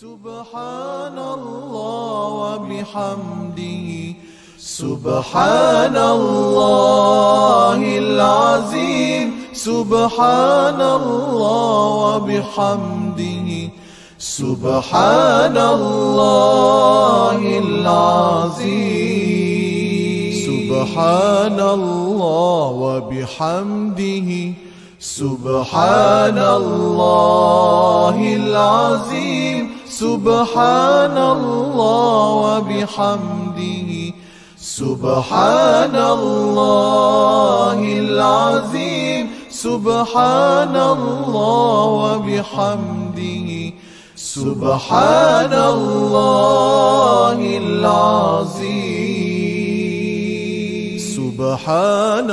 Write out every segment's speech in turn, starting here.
Subhanallah wa bihamdihi Subhanallahil azim Subhanallah wa bihamdihi Subhanallahil azim Subhanallah wa bihamdihi Subhanallahil azim Subhanallah wa bihamdihi Subhanallahil azim Subhanallah wa bihamdihi Subhanallahil azim Subhanallah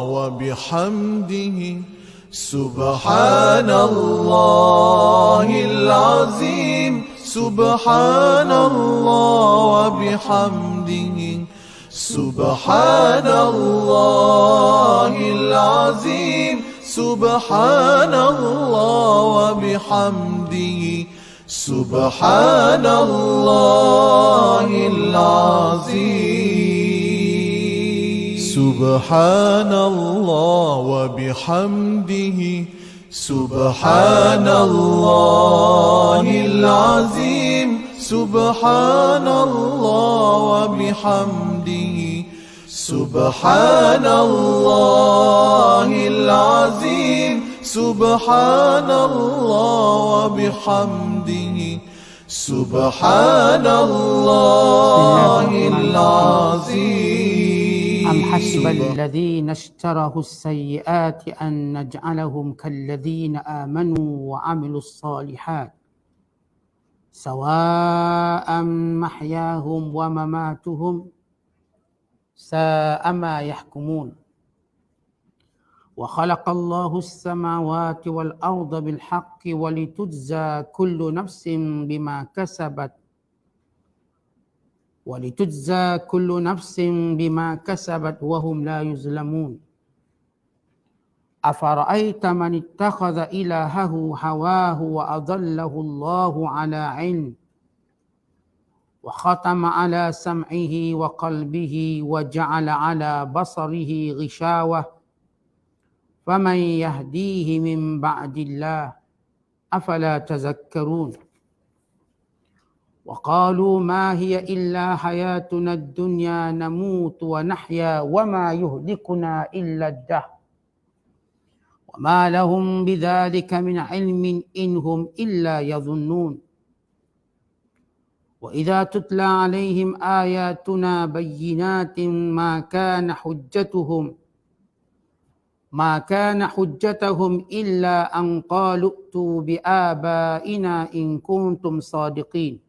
wa bihamdihi Subhanallahil azim Subhanallah wa bihamdihi Subhanallahil azim Subhanallah wa bihamdihi Subhanallahil azim Subhanallah wa bihamdihi Subhanallahil azim Subhanallah wa bihamdihi Subhanallahil azim Subhanallah wa bihamdihi Subhanallahil azim أم حسب الذين اشتروا السيئات أن نجعلهم كالذين آمنوا وعملوا الصالحات سواء محياهم ومماتهم ساء ما يحكمون وخلق الله السماوات والأرض بالحق ولتجزى كل نفس بما كسبت وهم لا يظلمون أفرأيت من اتخذ إلهه هواه وأضله الله على علم وختم على سمعه وقلبه وجعل على بصره غشاوة فمن يهديه من بعد الله أفلا تذكرون وقالوا ما هي إلا حياتنا الدنيا نموت ونحيا وما يهلكنا إلا الدهر وما لهم بذلك من علم إن هم إلا يظنون وإذا تتلى عليهم آياتنا بينات ما كان حجتهم إلا أن قالوا ائتوا بآبائنا إن كنتم صادقين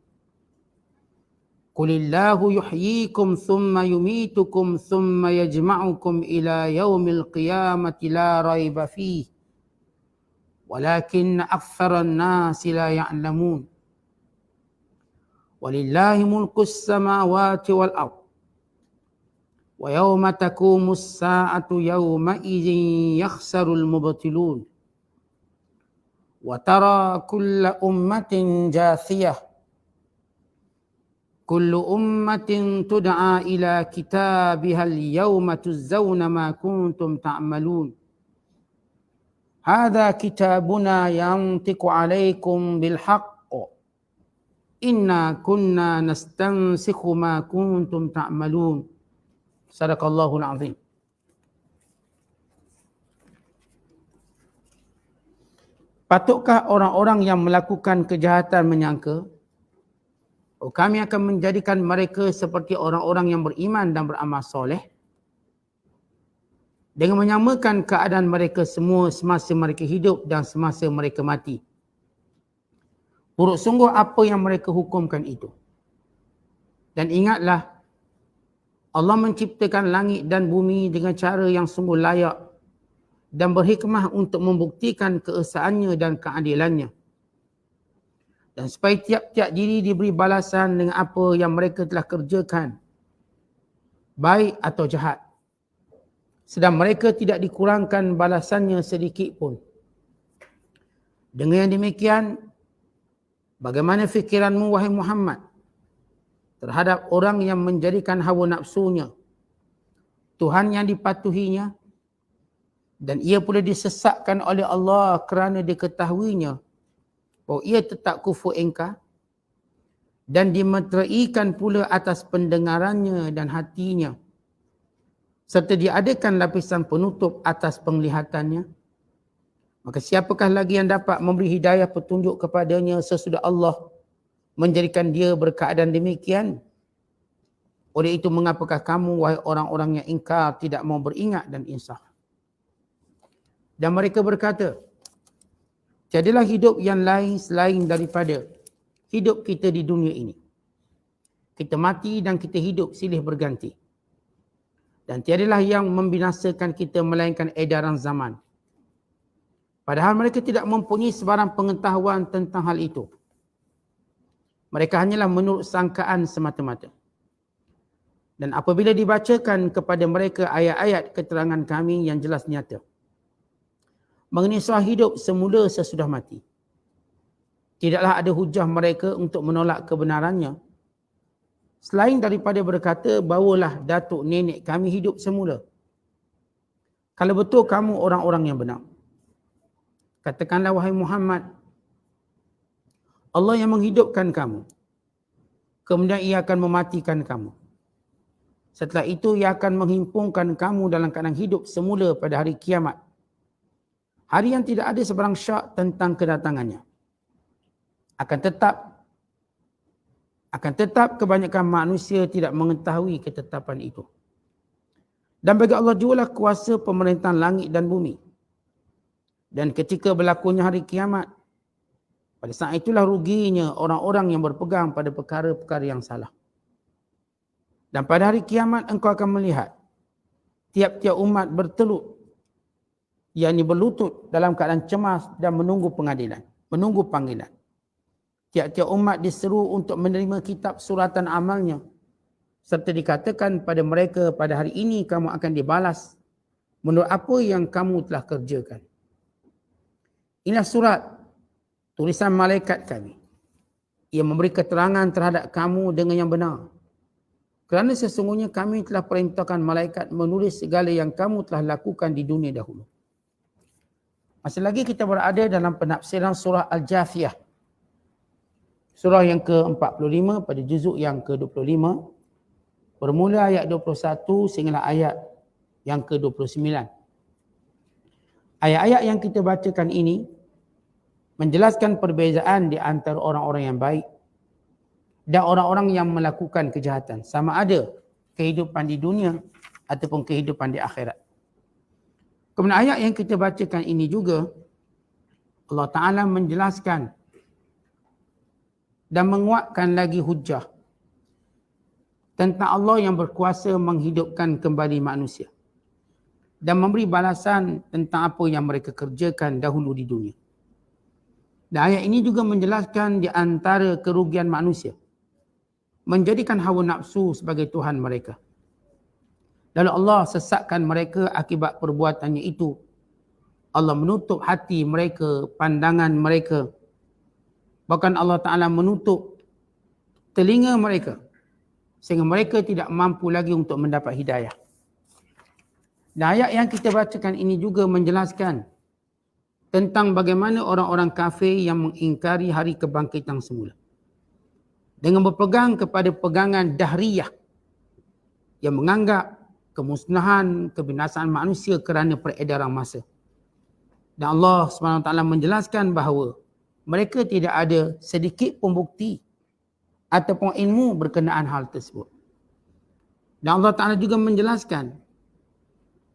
قل الله يحييكم ثم يميتكم ثم يجمعكم إلى يوم القيامة لا ريب فيه ولكن أكثر الناس لا يعلمون ولله ملك السماوات والأرض ويوم تقوم الساعة يومئذ يخسر المبطلون وترى كل أمة جاثية كل أمة تدعى إلى كتابها اليوم تجزون ما كنتم تعملون هذا كتابنا ينطق عليكم بالحق إنا كنا نستنسخ ما كنتم تعملون صدق الله العظيم. Patutkah orang-orang yang melakukan kejahatan menyangka kami akan menjadikan mereka seperti orang-orang yang beriman dan beramal soleh dengan menyamakan keadaan mereka semua semasa mereka hidup dan semasa mereka mati. Buruk sungguh apa yang mereka hukumkan itu. Dan ingatlah, Allah menciptakan langit dan bumi dengan cara yang sungguh layak dan berhikmah untuk membuktikan keesaannya dan keadilannya. Dan supaya tiap-tiap diri diberi balasan dengan apa yang mereka telah kerjakan, baik atau jahat. Sedang mereka tidak dikurangkan balasannya sedikit pun. Dengan yang demikian, Bagaimana fikiranmu wahai Muhammad terhadap orang yang menjadikan hawa nafsunya Tuhan yang dipatuhinya dan ia pula disesatkan oleh Allah kerana diketahuinya bahawa ia tetap kufur ingkar dan dimeteraikan pula atas pendengarannya dan hatinya serta diadakan lapisan penutup atas penglihatannya, maka siapakah lagi yang dapat memberi hidayah petunjuk kepadanya sesudah Allah menjadikan dia berkeadaan demikian? Oleh itu mengapakah kamu wahai orang-orang yang ingkar tidak mau beringat dan insaf? Dan mereka berkata, tiadalah hidup yang lain selain daripada hidup kita di dunia ini. Kita mati dan kita hidup silih berganti. Dan tiadalah yang membinasakan kita melainkan edaran zaman. Padahal mereka tidak mempunyai sebarang pengetahuan tentang hal itu. Mereka hanyalah menurut sangkaan semata-mata. Dan apabila dibacakan kepada mereka ayat-ayat keterangan kami yang jelas nyata mengenai soal hidup semula sesudah mati, tidaklah ada hujah mereka untuk menolak kebenarannya selain daripada berkata, bawalah datuk nenek kami hidup semula. Kalau betul kamu orang-orang yang benar, katakanlah wahai Muhammad, Allah yang menghidupkan kamu, kemudian ia akan mematikan kamu. Setelah itu ia akan menghimpunkan kamu dalam keadaan hidup semula pada hari kiamat. Hari yang tidak ada sebarang syak tentang kedatangannya. Akan tetap kebanyakan manusia tidak mengetahui ketetapan itu. Dan bagi Allah jugalah kuasa pemerintahan langit dan bumi. Dan ketika berlakunya hari kiamat, pada saat itulah ruginya orang-orang yang berpegang pada perkara-perkara yang salah. Dan pada hari kiamat engkau akan melihat tiap-tiap umat bertelut, yakni berlutut dalam keadaan cemas dan menunggu pengadilan, menunggu panggilan. Tiap-tiap umat diseru untuk menerima kitab suratan amalnya serta dikatakan pada mereka, pada hari ini kamu akan dibalas menurut apa yang kamu telah kerjakan. Inilah surat tulisan malaikat kami. Ia memberi keterangan terhadap kamu dengan yang benar. Kerana sesungguhnya kami telah perintahkan malaikat menulis segala yang kamu telah lakukan di dunia dahulu. Masih lagi kita berada dalam penafsiran surah Al-Jathiyah. Surah yang ke-45 pada juzuk yang ke-25. Bermula ayat 21 sehinggalah ayat yang ke-29. Ayat-ayat yang kita bacakan ini menjelaskan perbezaan di antara orang-orang yang baik dan orang-orang yang melakukan kejahatan. Sama ada kehidupan di dunia ataupun kehidupan di akhirat. Kemudian ayat yang kita bacakan ini juga Allah Ta'ala menjelaskan dan menguatkan lagi hujah tentang Allah yang berkuasa menghidupkan kembali manusia dan memberi balasan tentang apa yang mereka kerjakan dahulu di dunia. Dan ayat ini juga menjelaskan di antara kerugian manusia menjadikan hawa nafsu sebagai Tuhan mereka. Lalu Allah sesatkan mereka akibat perbuatannya itu. Allah menutup hati mereka, pandangan mereka. Bahkan Allah Ta'ala menutup telinga mereka sehingga mereka tidak mampu lagi untuk mendapat hidayah. Dan ayat yang kita bacakan ini juga menjelaskan tentang bagaimana orang-orang kafir yang mengingkari hari kebangkitan semula. Dengan berpegang kepada pegangan dahriyah yang menganggap kemusnahan, kebinasaan manusia kerana peredaran masa. Dan Allah SWT menjelaskan bahawa mereka tidak ada sedikit pun bukti ataupun ilmu berkenaan hal tersebut. Dan Allah Ta'ala juga menjelaskan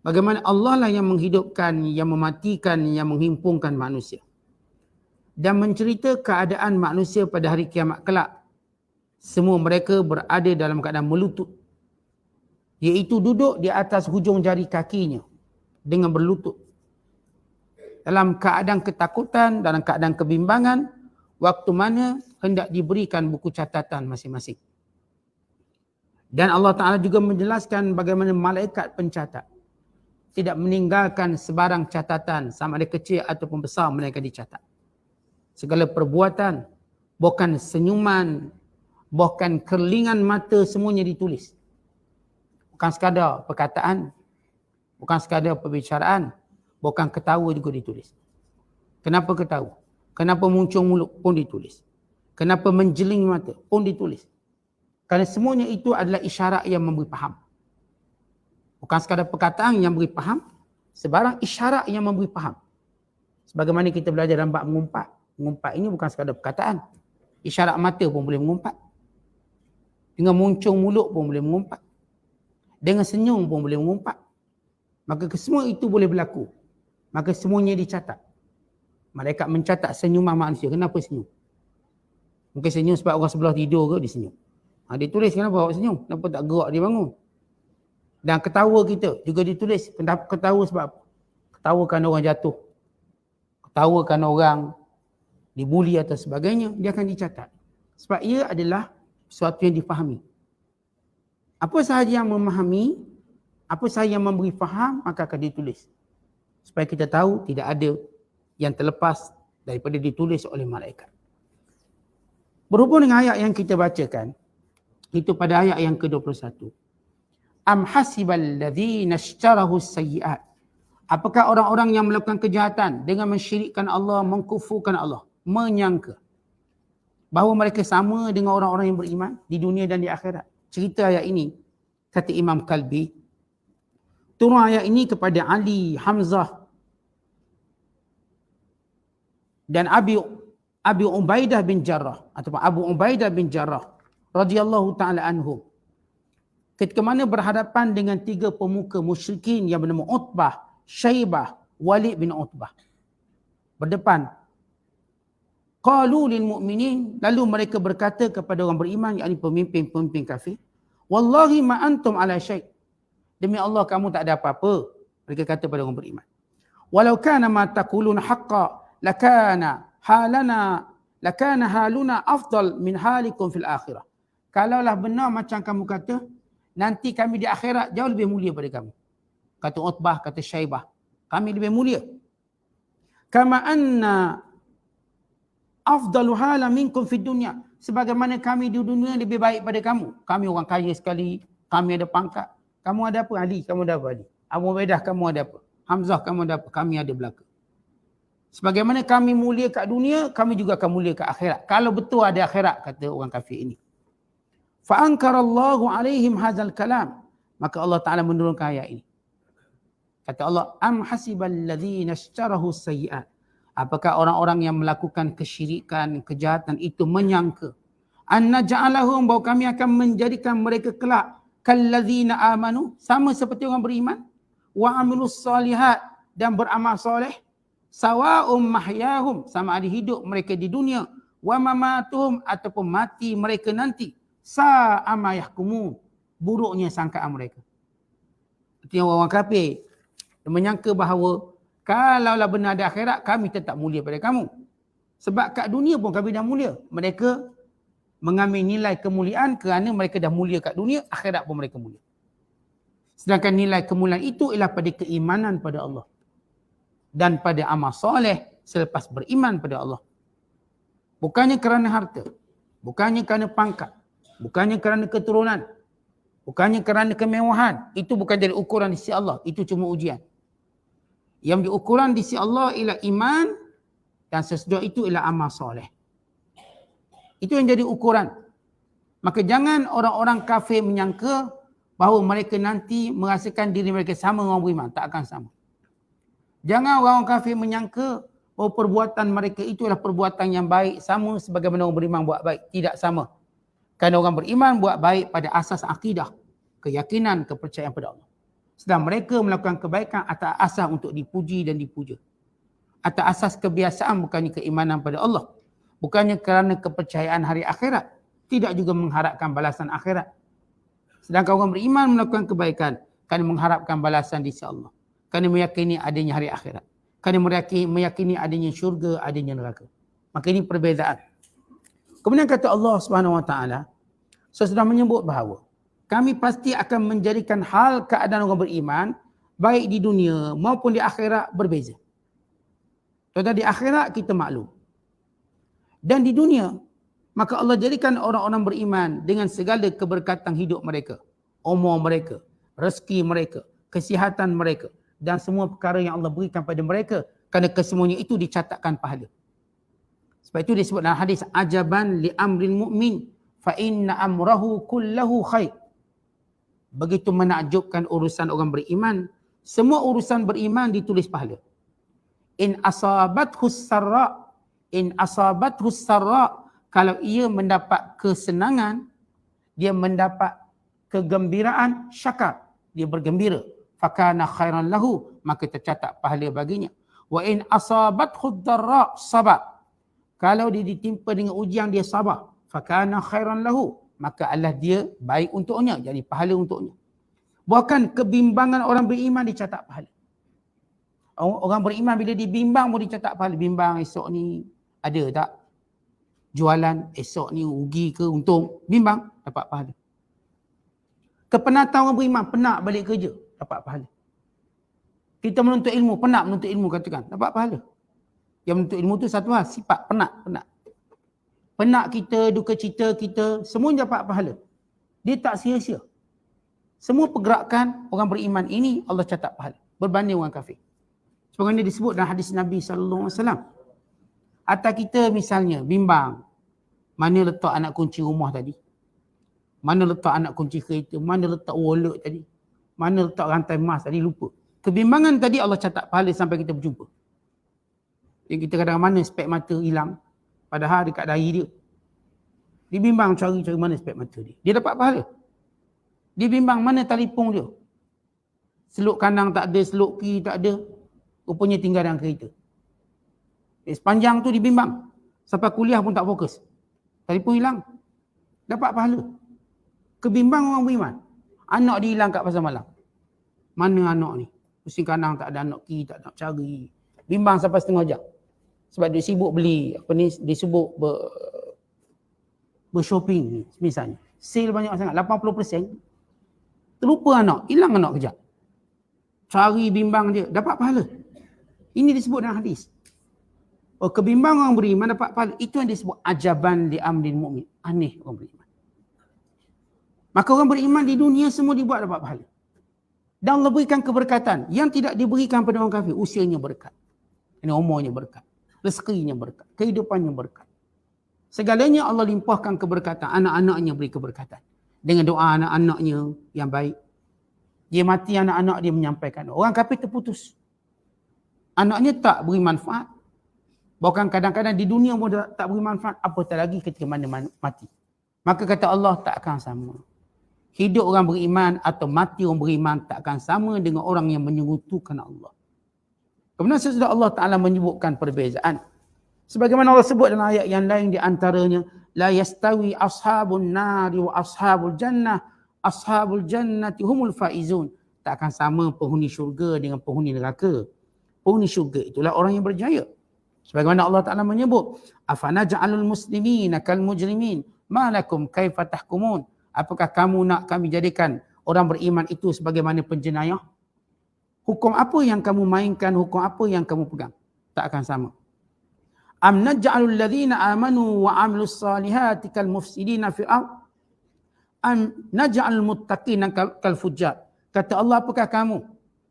bagaimana Allah lah yang menghidupkan, yang mematikan, yang menghimpunkan manusia. Dan mencerita keadaan manusia pada hari kiamat kelak. Semua mereka berada dalam keadaan melutut. Iaitu duduk di atas hujung jari kakinya dengan berlutut. Dalam keadaan ketakutan, dalam keadaan kebimbangan, waktu mana hendak diberikan buku catatan masing-masing. Dan Allah Ta'ala juga menjelaskan bagaimana malaikat pencatat tidak meninggalkan sebarang catatan sama ada kecil ataupun besar mereka dicatat. Segala perbuatan bukan senyuman, bukan kerlingan mata, semuanya ditulis. Bukan sekadar perkataan, bukan sekadar perbicaraan, bukan ketawa juga ditulis. Kenapa ketawa? Kenapa muncung mulut pun ditulis. Kenapa menjeling mata pun ditulis. Kerana semuanya itu adalah isyarat yang memberi faham. Bukan sekadar perkataan yang memberi faham, sebarang isyarat yang memberi faham. Sebagaimana kita belajar dalam bab mengumpat. Mengumpat ini bukan sekadar perkataan. Isyarat mata pun boleh mengumpat. Dengan muncung mulut pun boleh mengumpat. Dengan senyum pun boleh mengumpat. Maka kesemua itu boleh berlaku. Maka semuanya dicatat. Malaikat mencatat senyuman manusia. Kenapa senyum? Mungkin senyum sebab orang sebelah tidur ke dia senyum. Dia tulis kenapa awak senyum? Kenapa tak gerak dia bangun? Dan ketawa kita juga ditulis. Ketawa sebab apa? Ketawa kerana orang jatuh. Ketawa kerana orang dibuli atau sebagainya. Dia akan dicatat. Sebab ia adalah sesuatu yang difahami. Apa sahaja yang memahami, apa sahaja yang memberi faham, maka akan ditulis. Supaya kita tahu tidak ada yang terlepas daripada ditulis oleh malaikat. Berhubung dengan ayat yang kita bacakan, itu pada ayat yang ke-21. Am hasibal ladzina ishtarahu sayyi'at. Apakah orang-orang yang melakukan kejahatan dengan mensyirikkan Allah, mengkufurkan Allah, menyangka bahawa mereka sama dengan orang-orang yang beriman di dunia dan di akhirat? Cerita ayat ini, kata Imam Kalbi, turun ayat ini kepada Ali, Hamzah dan Abi Ubaidah bin Jarrah ataupun Abu Ubaidah bin Jarrah radhiyallahu taala anhum. Ketika mana berhadapan dengan tiga pemuka musyrikin yang bernama Utbah, Syaibah, Walid bin Utbah. Berdepan. Qalu lil mu'minin, lalu mereka berkata kepada orang beriman, yakni pemimpin-pemimpin kafir, wallahi ma antum ala syai'. Demi Allah kamu tak ada apa-apa. Mereka kata pada orang beriman. Walau kana ma taqulun haqqan lakana haluna afdal min halikum fil akhirah. Kalaulah benar macam kamu kata, nanti kami di akhirat jauh lebih mulia pada kamu. Kata Utbah, kata Syaibah, kami lebih mulia. Kama anna afdalu hala minkum fid dunya. Sebagaimana kami di dunia lebih baik pada kamu. Kami orang kaya sekali, kami ada pangkat. Kamu ada apa? Ali, kamu ada apa? Ali. Abu Ubaidah, kamu ada apa? Hamzah, kamu ada apa? Kami ada belaka. Sebagaimana kami mulia kat dunia, kami juga akan mulia kat akhirat. Kalau betul ada akhirat, kata orang kafir ini. Fa'ankarallahu alaihim hazal kalam. Maka Allah Ta'ala menurunkan ayat ini. Kata Allah, am hasibal ladzina ishtarahu sayyi'at. Apakah orang-orang yang melakukan kesyirikan, kejahatan itu menyangka anna ja'alahum, bahawa kami akan menjadikan mereka kelak kalladzina amanu, sama seperti orang beriman, wa amilus salihat, dan beramal soleh, sawa'um mahyahum, sama ada hidup mereka di dunia, wa mamatuhum, ataupun mati mereka nanti, sa'ama yahkumun, buruknya sangkaan mereka. Artinya orang kafir menyangka bahawa kalaulah benar ada akhirat, kami tetap mulia pada kamu. Sebab kat dunia pun kami dah mulia. Mereka mengambil nilai kemuliaan kerana mereka dah mulia kat dunia, akhirat pun mereka mulia. Sedangkan nilai kemuliaan itu ialah pada keimanan pada Allah dan pada amal soleh selepas beriman pada Allah. Bukannya kerana harta, bukannya kerana pangkat, bukannya kerana keturunan, bukannya kerana kemewahan. Itu bukan jadi ukuran di sisi Allah, itu cuma ujian. Yang diukuran di sisi Allah ialah iman, dan sesudah itu ialah amal soleh. Itu yang jadi ukuran. Maka jangan orang-orang kafir menyangka bahawa mereka nanti merasakan diri mereka sama dengan orang beriman. Tak akan sama. Jangan orang kafir menyangka bahawa perbuatan mereka itu adalah perbuatan yang baik, sama sebagaimana orang beriman buat baik. Tidak sama. Kerana orang beriman buat baik pada asas akidah, keyakinan, kepercayaan pada Allah. Sedang mereka melakukan kebaikan atas asas untuk dipuji dan dipuja. Atas asas kebiasaan, bukannya keimanan pada Allah. Bukannya kerana kepercayaan hari akhirat. Tidak juga mengharapkan balasan akhirat. Sedangkan orang beriman melakukan kebaikan kerana mengharapkan balasan di sisi Allah. Kerana meyakini adanya hari akhirat. Kerana meyakini adanya syurga, adanya neraka. Maka ini perbezaan. Kemudian kata Allah SWT, sesudah menyebut bahawa kami pasti akan menjadikan hal keadaan orang beriman, baik di dunia maupun di akhirat, berbeza. Contoh di akhirat kita maklum. Dan di dunia, Maka Allah jadikan orang-orang beriman dengan segala keberkatan hidup mereka, umur mereka, rezeki mereka, kesihatan mereka dan semua perkara yang Allah berikan pada mereka, kerana kesemuanya itu dicatatkan pahala. Sebab itu disebut dalam hadis, ajaban li amril mu'min fa inna amrahu kullahu khair. Begitu menakjubkan urusan orang beriman, semua urusan beriman ditulis pahala. In asabathu sarra, kalau ia mendapat kesenangan, dia mendapat kegembiraan, syakar, dia bergembira, fakana khairan lahu, maka tercatat pahala baginya. Wa in asabathu dharra, sabar, kalau dia ditimpa dengan ujian, dia sabar, fakana khairan lahu, maka Allah dia baik untuknya, jadi pahala untuknya. Bahkan kebimbangan orang beriman dicatat pahala. Orang beriman bila dibimbang pun dicatat pahala. Bimbang esok ni ada tak jualan, esok ni rugi ke untung, bimbang, dapat pahala. Kepenatan orang beriman, penat balik kerja, dapat pahala. Kita menuntut ilmu, penat menuntut ilmu, katakan, dapat pahala. Yang menuntut ilmu tu satu hal, sifat penat. Penat kita, duka cita kita, semuanya dapat pahala. Dia tak sia-sia. Semua pergerakan orang beriman ini Allah catat pahala berbanding orang kafir. Sebagaimana disebut dalam hadis Nabi SAW. Atau kita misalnya bimbang, mana letak anak kunci rumah tadi? Mana letak anak kunci kereta? Mana letak wallet tadi? Mana letak rantai emas tadi? Lupa. Kebimbangan tadi Allah catat pahala sampai kita berjumpa. Yang kita kadang mana spek mata hilang, padahal dekat dahi dia. Dia bimbang cari mana spek mata dia. Dia dapat pahala. Dia bimbang mana telefon dia. Seluk kanan tak ada, seluk kiri tak ada. Rupanya tinggal dalam kereta. Sepanjang tu dibimbang. Sampai kuliah pun tak fokus. Telefon hilang. Dapat pahala. Kebimbang orang beriman. Anak dia hilang kat pasar malam. Mana anak ni? Pusing kanan tak ada, anak kiri tak nak cari. Bimbang sampai setengah jam. Sebab dia sibuk beli, dia sibuk bershopping misalnya. Sale banyak sangat, 80%. Terlupa anak, hilang anak kejap. Cari bimbang dia, dapat pahala. Ini disebut dalam hadis. Kebimbangan orang beriman dapat pahala. Itu yang disebut ajaban li amrin mu'min. Aneh orang beriman. Maka orang beriman di dunia semua dibuat dapat pahala. Dan Allah berikan keberkatan yang tidak diberikan pada orang kafir. Usianya berkat. Ini umurnya berkat. Rezekinya berkat. Kehidupannya berkat. Segalanya Allah limpahkan keberkatan. Anak-anaknya beri keberkatan. Dengan doa anak-anaknya yang baik. Dia mati, anak-anak dia menyampaikan. Orang kafir terputus. Anaknya tak beri manfaat. Bahkan kadang-kadang di dunia pun tak beri manfaat. Apatah lagi ketika mana mati. Maka kata Allah tak akan sama. Hidup orang beriman atau mati orang beriman tak akan sama dengan orang yang menyekutukan Allah. Kemudian sesudah Allah Ta'ala menyebutkan perbezaan. Sebagaimana Allah sebut dalam ayat yang lain di antaranya, la yastawi ashabun nari wa ashabul jannah, ashabul jannati humul faizun. Tak akan sama penghuni syurga dengan penghuni neraka. Penghuni syurga itulah orang yang berjaya. Sebagaimana Allah Ta'ala menyebut, afana ja'alul muslimina kal mujrimin, ma lakum kaifa tahkumun. Apakah kamu nak kami jadikan orang beriman itu sebagaimana penjenayah? Hukum apa yang kamu mainkan, hukum apa yang kamu pegang? Tak akan sama. Am naj'alul ladzina amanu wa 'amilus salihati kal mufsidina fil ardh am naj'alul muttaqina kal fujjar. Kata Allah, apakah kamu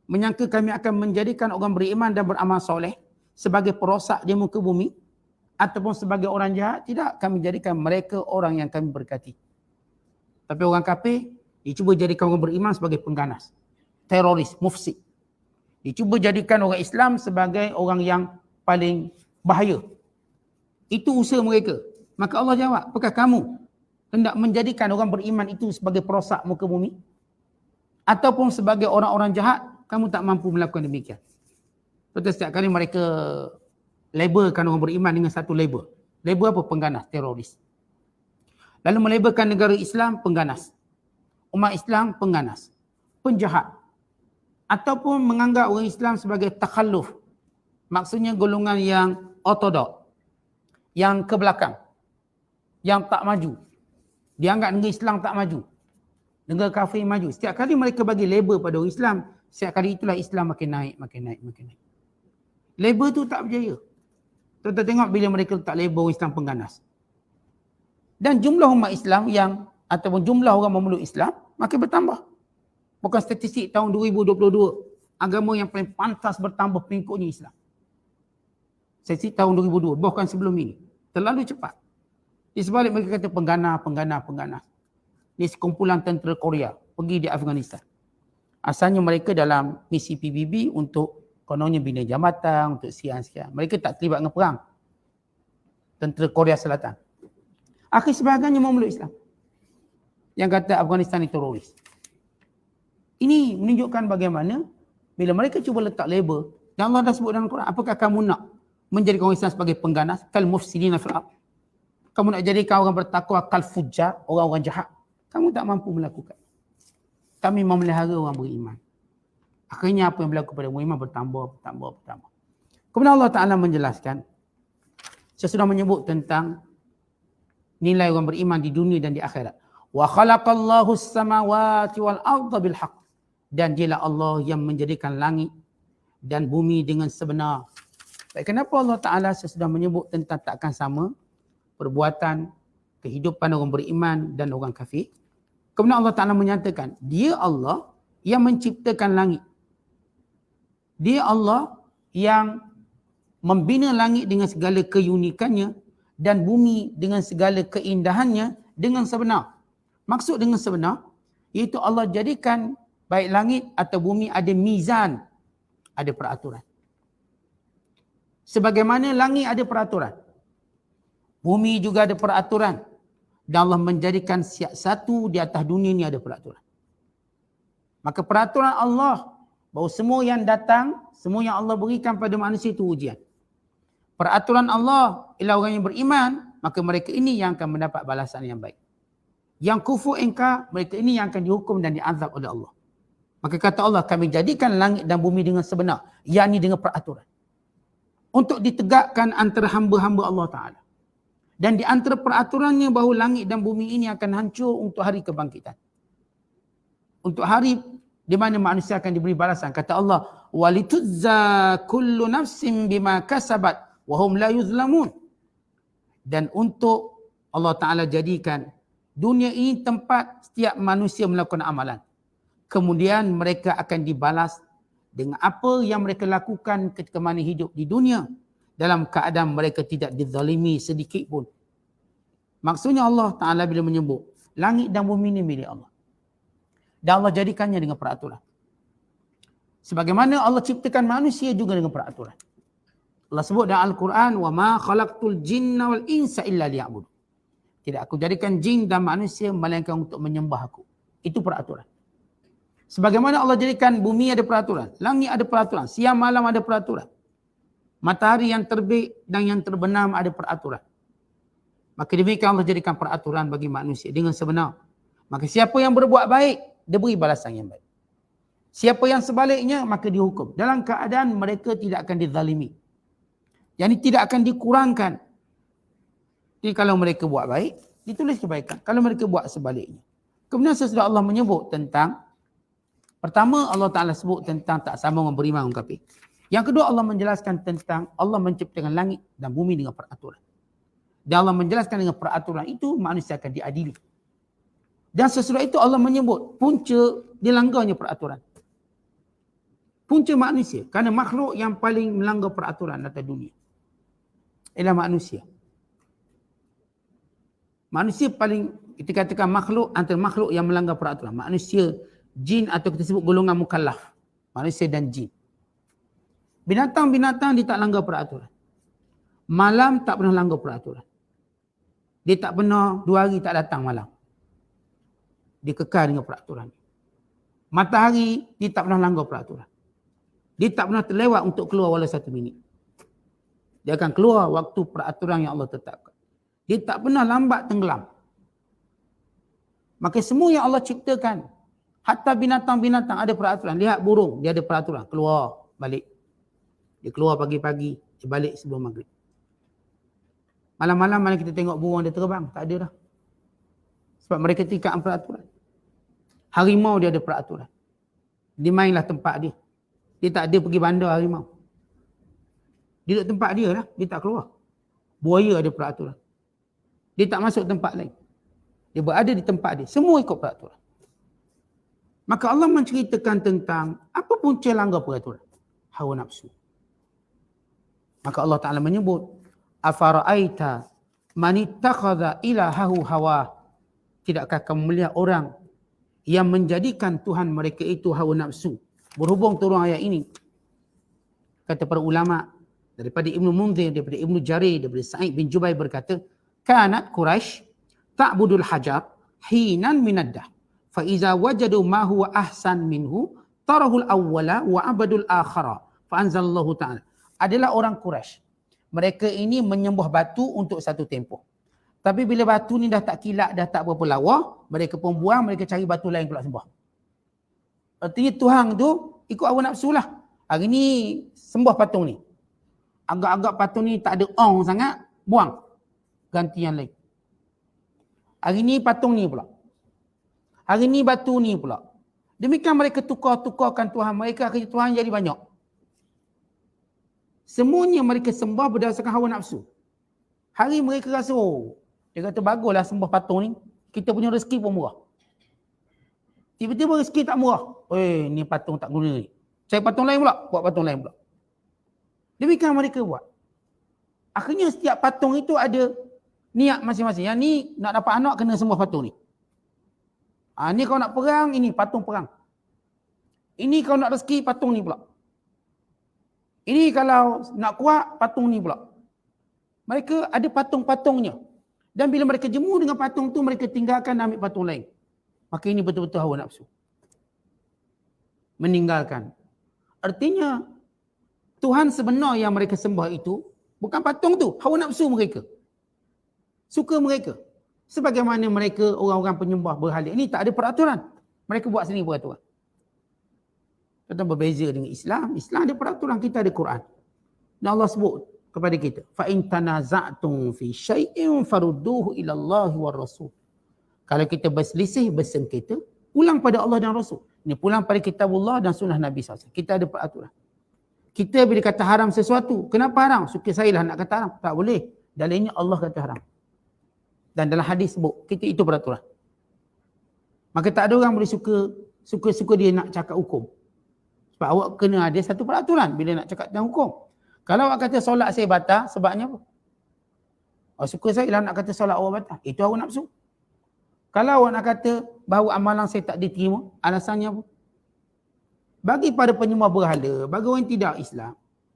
menyangka kami akan menjadikan orang beriman dan beramal soleh sebagai perosak di muka bumi ataupun sebagai orang jahat? Tidak, kami jadikan mereka orang yang kami berkati. Tapi orang kafir, dia cuba jadikan orang beriman sebagai pengganas, teroris, mufsid. Dia cuba jadikan orang Islam sebagai orang yang paling bahaya. Itu usaha mereka. Maka Allah jawab, apakah kamu hendak menjadikan orang beriman itu sebagai perosak muka bumi? Ataupun sebagai orang-orang jahat, kamu tak mampu melakukan demikian. Betul, setiap kali mereka labelkan orang beriman dengan satu label. Label apa? Pengganas, teroris. Lalu melabelkan negara Islam pengganas. Umat Islam pengganas. Penjahat. Ataupun menganggap orang Islam sebagai takhalluf. Maksudnya golongan yang ortodok. Yang ke belakang. Yang tak maju. Dianggap negara Islam tak maju. Negara kafir maju. Setiap kali mereka bagi label pada orang Islam, setiap kali itulah Islam makin naik, makin naik, makin naik. Label tu tak berjaya. Tuan-tuan tengok bila mereka letak label orang Islam pengganas. Dan jumlah umat Islam ataupun jumlah orang memeluk Islam makin bertambah. Bukan statistik tahun 2022. Agama yang paling pantas bertambah pengikutnya Islam. Statistik tahun 2002, bukan sebelum ini. Terlalu cepat. Di sebalik mereka kata pengganas. Ini sekumpulan tentera Korea pergi di Afghanistan. Asalnya mereka dalam misi PBB untuk kononnya bina jambatan, untuk sekian-sekian. Mereka tak terlibat dengan perang. Tentera Korea Selatan. Akhir sebahagiannya memeluk Islam. Yang kata Afghanistan itu teroris. Ini menunjukkan bagaimana bila mereka cuba letak label, dan Allah dah sebut dalam Quran, apakah kamu nak menjadikan orang Islam sebagai pengganas? Kal mufsidina fil ardh. Kamu nak jadikan orang bertakwa kal fujjar, orang-orang jahat. Kamu tak mampu melakukan. Kami memelihara orang beriman. Akhirnya apa yang berlaku pada orang beriman bertambah. Kemudian Allah Ta'ala menjelaskan, sesudah menyebut tentang nilai orang beriman di dunia dan di akhirat. Wa khalaqallahu as-samawati wal arda bil haqq. Dan dialah Allah yang menjadikan langit dan bumi dengan sebenar. Baik, kenapa Allah Ta'ala sesudah menyebut tentang takkan sama perbuatan, kehidupan orang beriman dan orang kafir, kemudian Allah Ta'ala menyatakan, dia Allah yang menciptakan langit. Dia Allah yang membina langit dengan segala keunikannya dan bumi dengan segala keindahannya dengan sebenar. Maksud dengan sebenar, iaitu Allah jadikan baik langit atau bumi ada mizan, ada peraturan. Sebagaimana langit ada peraturan, bumi juga ada peraturan. Dan Allah menjadikan satu di atas dunia ini ada peraturan. Maka peraturan Allah, bahawa semua yang datang, semua yang Allah berikan pada manusia itu ujian. Peraturan Allah, ialah orang yang beriman, maka mereka ini yang akan mendapat balasan yang baik. Yang kufur ingkar, mereka ini yang akan dihukum dan diazab oleh Allah. Maka kata Allah, kami jadikan langit dan bumi dengan sebenar, yakni dengan peraturan. Untuk ditegakkan antara hamba-hamba Allah Ta'ala. Dan di antara peraturannya bahawa langit dan bumi ini akan hancur untuk hari kebangkitan. Untuk hari di mana manusia akan diberi balasan. Kata Allah, walituzza kullu nafsin bima kasabat wa hum la yuzlamun. Dan untuk Allah Ta'ala jadikan dunia ini tempat setiap manusia melakukan amalan. Kemudian mereka akan dibalas dengan apa yang mereka lakukan ketika mana hidup di dunia dalam keadaan mereka tidak dizalimi sedikit pun. Maksudnya Allah Ta'ala bila menyebut langit dan bumi ini milik Allah. Dan Allah jadikannya dengan peraturan. Sebagaimana Allah ciptakan manusia juga dengan peraturan. Allah sebut dalam Al-Quran, وَمَا خَلَقْتُ الْجِنَّ وَالْإِنسَ إِلَّا لِيَعْبُدُ. Tidak aku jadikan jin dan manusia melainkan untuk menyembah aku. Itu peraturan. Sebagaimana Allah jadikan bumi ada peraturan, langit ada peraturan, siang malam ada peraturan. Matahari yang terbit dan yang terbenam ada peraturan. Maka demikian Allah jadikan peraturan bagi manusia dengan sebenar. Maka siapa yang berbuat baik, dia beri balasan yang baik. Siapa yang sebaliknya, maka dihukum. Dalam keadaan mereka tidak akan dizalimi. Yang tidak akan dikurangkan. Jadi kalau mereka buat baik, ditulis kebaikan. Kalau mereka buat sebaliknya. Kemudian sesudah Allah menyebut tentang, pertama Allah Ta'ala sebut tentang tak sama orang beriman orang kafir. Yang kedua Allah menjelaskan tentang Allah menciptakan langit dan bumi dengan peraturan. Dan Allah menjelaskan dengan peraturan itu manusia akan diadili. Dan sesudah itu Allah menyebut punca dilanggarnya peraturan. Punca manusia. Kerana makhluk yang paling melanggar peraturan atas dunia ialah manusia. Manusia paling, kita katakan makhluk antara makhluk yang melanggar peraturan. Manusia, jin atau kita sebut golongan mukallaf. Manusia dan jin. Binatang-binatang dia tak langgar peraturan. Malam tak pernah langgar peraturan. Dia tak pernah 2 hari tak datang malam. Dia kekal dengan peraturan. Matahari dia tak pernah langgar peraturan. Dia tak pernah terlewat untuk keluar walau 1 minit. Dia akan keluar waktu peraturan yang Allah tetapkan. Dia tak pernah lambat tenggelam. Maka semua yang Allah ciptakan, hatta binatang-binatang ada peraturan. Lihat burung, dia ada peraturan. Keluar, balik. Dia keluar pagi-pagi, dia balik sebelum maghrib. Malam-malam mana kita tengok burung dia terbang, tak ada dah. Sebab mereka tingkatkan peraturan. Harimau dia ada peraturan. Dia mainlah tempat dia. Dia tak ada pergi bandar harimau. Dia duduk tempat dia lah, dia tak keluar. Buaya ada peraturan. Dia tak masuk tempat lain. Dia berada di tempat dia. Semua ikut peraturan. Maka Allah menceritakan tentang apa punca langgar peraturan. Hawa nafsu. Maka Allah Ta'ala menyebut, afara'aita man ittakhadha ilahahu hawa. Tidakkah kamu melihat orang yang menjadikan Tuhan mereka itu hawa nafsu? Berhubung turun ayat ini, kata para ulama daripada Ibnu Munzir, daripada Ibnu Jarir, daripada Sa'id bin Jubair berkata, kanat Quraisy ta'budul hajar hinan minaddah fa iza wajadu ma huwa ahsan minhu tarahul awwala wa abadul akhara fa anzalallahu ta'ala. Adalah orang Quraisy. Mereka ini menyembah batu untuk satu tempoh. Tapi bila batu ni dah tak kilat, dah tak berapa lawa, mereka pun buang, mereka cari batu lain pula sembah. Artinya Tuhan tu ikut hawa nafsu lah. Hari ni sembah patung ni. Agak-agak patung ni tak ada ong sangat, buang. Ganti yang lain. Hari ni patung ni pula. Hari ni batu ni pula. Demikian mereka tukar-tukarkan Tuhan mereka, akhirnya Tuhan jadi banyak. Semuanya mereka sembah berdasarkan hawa nafsu. Hari mereka rasa, dia kata baguslah sembah patung ni. Kita punya rezeki pun murah. Tiba-tiba rezeki tak murah. Ni patung tak guna ni. Cari patung lain pula, buat patung lain pula. Demikian mereka buat. Akhirnya setiap patung itu ada niat masing-masing. Yang ni nak dapat anak kena sembah patung ni. Ni kalau nak perang, ini patung perang. Ini kalau nak rezeki, patung ni pula. Ini kalau nak kuat, patung ni pula. Mereka ada patung-patungnya. Dan bila mereka jemu dengan patung tu, mereka tinggalkan dan ambil patung lain. Maka ini betul-betul hawa nafsu. Meninggalkan. Artinya, Tuhan sebenar yang mereka sembah itu, bukan patung tu, hawa nafsu mereka. Suka mereka. Sebagaimana mereka, orang-orang penyembah berhala. Ini tak ada peraturan. Mereka buat sendiri peraturan. Tentang berbeza dengan Islam. Islam ada peraturan, kita ada Quran. Dan Allah sebut kepada kita, fa in tanaza'tum fi syai'in farudduhu ila Allah war Rasul. Kalau kita berselisih, bersengketa, pulang pada Allah dan Rasul. Ini pulang pada kitabullah dan sunnah Nabi SAW. Kita ada peraturan. Kita bila kata haram sesuatu, kenapa haram? Suka saya lah nak kata haram. Tak boleh. Dalilnya Allah kata haram. Dan dalam hadis sebut, kita itu peraturan. Maka tak ada orang boleh suka dia nak cakap hukum. Sebab awak kena ada satu peraturan bila nak cakap tentang hukum. Kalau awak kata solat saya batal, sebabnya apa? Suka saya lah nak kata solat awak batal. Itu hawa nafsu. Kalau awak nak kata bahawa amalan saya tak diterima, alasannya apa? Bagi pada penyembah berhala, bagi orang yang tidak Islam,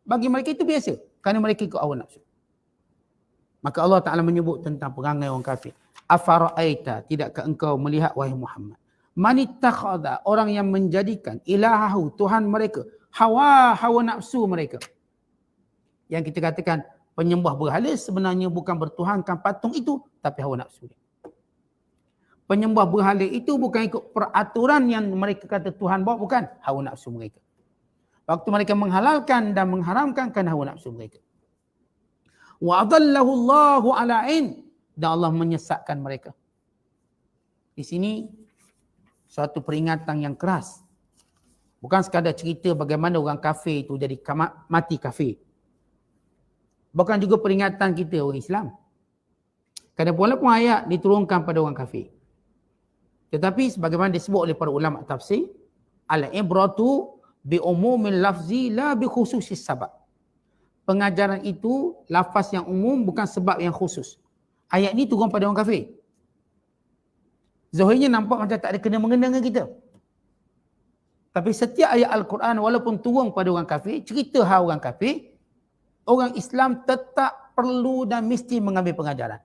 bagi mereka itu biasa. Kerana mereka ikut hawa nafsu. Maka Allah Ta'ala menyebut tentang perangai orang kafir. Afara'aita, tidakkah engkau melihat wahai Muhammad? Manittakhadha, orang yang menjadikan ilahahu, Tuhan mereka, hawa nafsu mereka. Yang kita katakan penyembah berhala sebenarnya bukan bertuhankan patung itu, tapi hawa nafsu dia. Penyembah berhala itu bukan ikut peraturan yang mereka kata Tuhan bawa, bukan hawa nafsu mereka. Waktu mereka menghalalkan dan mengharamkan kan hawa nafsu mereka. Wa adallahu Allahu ala in, dan Allah menyesatkan mereka. Di sini suatu peringatan yang keras. Bukan sekadar cerita bagaimana orang kafir itu jadi mati kafir. Bukan juga peringatan kita orang Islam. Kerana walaupun ayat diturunkan pada orang kafir. Tetapi sebagaimana disebut oleh para ulama tafsir, al-ibratu bi umumil lafzi la bi khususis sabab. Pengajaran itu lafaz yang umum, bukan sebab yang khusus. Ayat ni turun pada orang kafir. Zahirnya nampak macam tak ada kena-mengena dengan kita. Tapi setiap ayat Al-Quran walaupun turun pada orang kafir, cerita hal orang kafir, orang Islam tetap perlu dan mesti mengambil pengajaran.